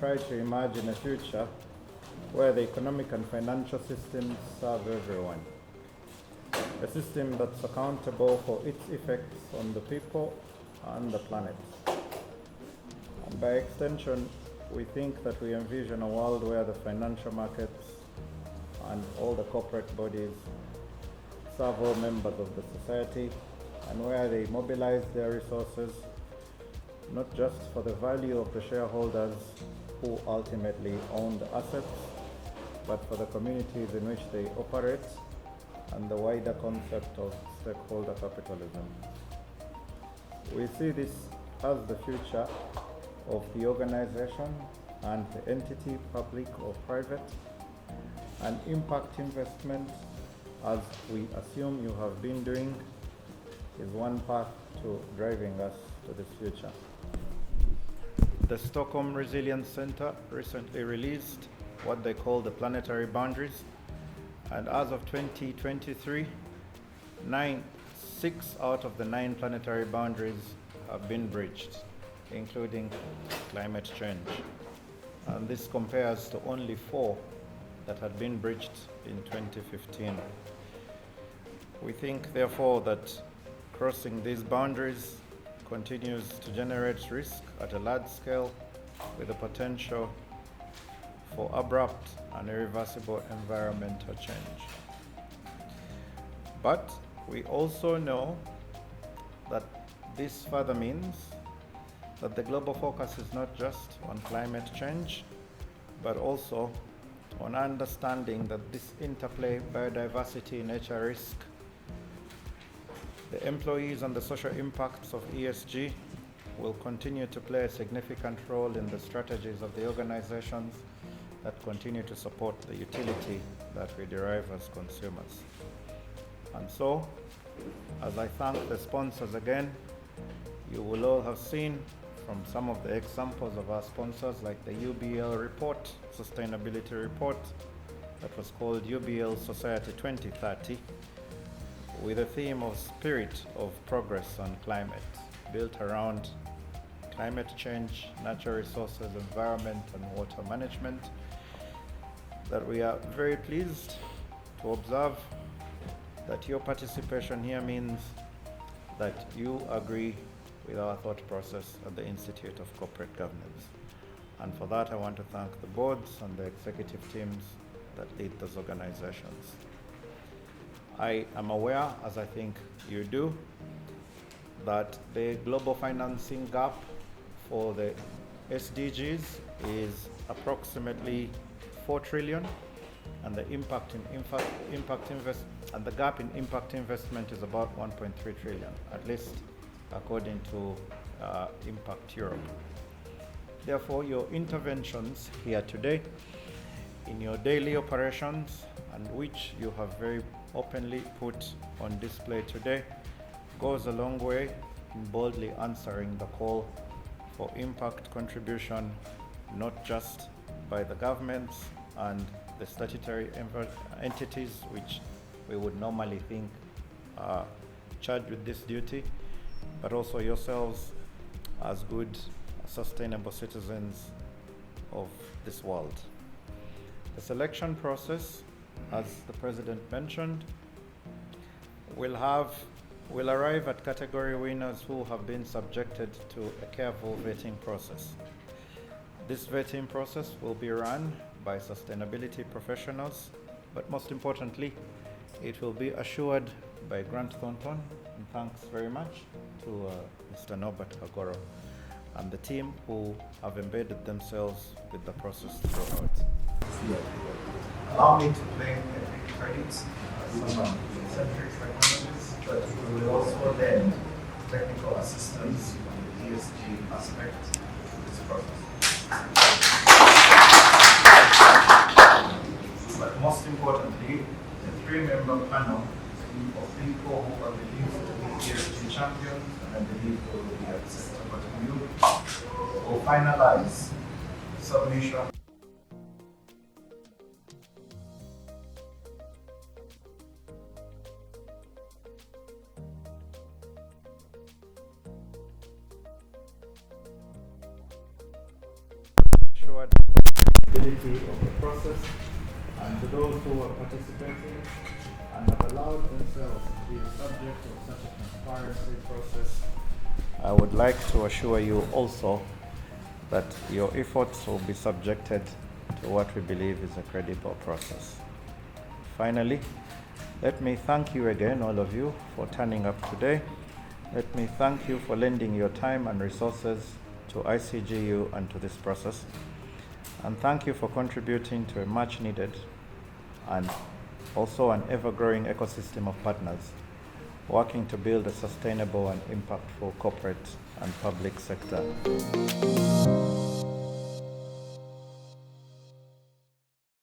try to imagine a future where the economic and financial systems serve everyone. A system that's accountable for its effects on the people and the planet. And by extension, we think that we envision a world where the financial markets and all the corporate bodies serve all members of the society, and where they mobilize their resources not just for the value of the shareholders who ultimately own the assets, but for the communities in which they operate and the wider concept of stakeholder capitalism. We see this as the future of the organization and the entity, public or private, and impact investment, as we assume you have been doing, is one path to driving us to this future. The Stockholm Resilience Center recently released what they call the planetary boundaries, and as of 2023, 6 out of the 9 planetary boundaries have been breached, including climate change. And this compares to only 4 that had been breached in 2015. We think, therefore, that crossing these boundaries continues to generate risk at a large scale, with the potential for abrupt and irreversible environmental change. But we also know that this further means that the global focus is not just on climate change, but also on understanding that this interplay biodiversity, nature risk, the employees and the social impacts of ESG will continue to play a significant role in the strategies of the organizations that continue to support the utility that we derive as consumers. And so, as I thank the sponsors again, you will all have seen from some of the examples of our sponsors, like the UBL report, sustainability report, that was called UBL Society 2030, with a theme of spirit of progress on climate, built around climate change, natural resources, environment, and water management, that we are very pleased to observe that your participation here means that you agree with our thought process at the Institute of Corporate Governance. And for that, I want to thank the boards and the executive teams that lead those organizations. I am aware, as I think you do, that the global financing gap for the SDGs is approximately 4 trillion, and the the gap in impact investment is about 1.3 trillion, at least according to Impact Europe. Therefore, your interventions here today in your daily operations, and which you have very openly put on display today, goes a long way in boldly answering the call for impact contribution, not just by the governments and the statutory entities which we would normally think are charged with this duty, but also yourselves as good, sustainable citizens of this world. The selection process, as the President mentioned, will arrive at category winners who have been subjected to a careful vetting process. This vetting process will be run by sustainability professionals, but most importantly, it will be assured by Grant Thornton, and thanks very much to Mr. Norbert Kagoro and the team who have embedded themselves with the process throughout. Allow me to claim a credit from Concentrix Technologies, but we will also lend technical assistance on the ESG aspect of this process. But most importantly, the 3-member panel of people who are believed to be ESG champions, and I believe they will be acceptable to you, will finalize submission ensured the stability of the process, and to those who are participating and have allowed themselves to be the subject of such a transparency process, I would like to assure you also that your efforts will be subjected to what we believe is a credible process. Finally, let me thank you again, all of you, for turning up today. Let me thank you for lending your time and resources to ICGU and to this process. And thank you for contributing to a much needed and also an ever-growing ecosystem of partners working to build a sustainable and impactful corporate and public sector.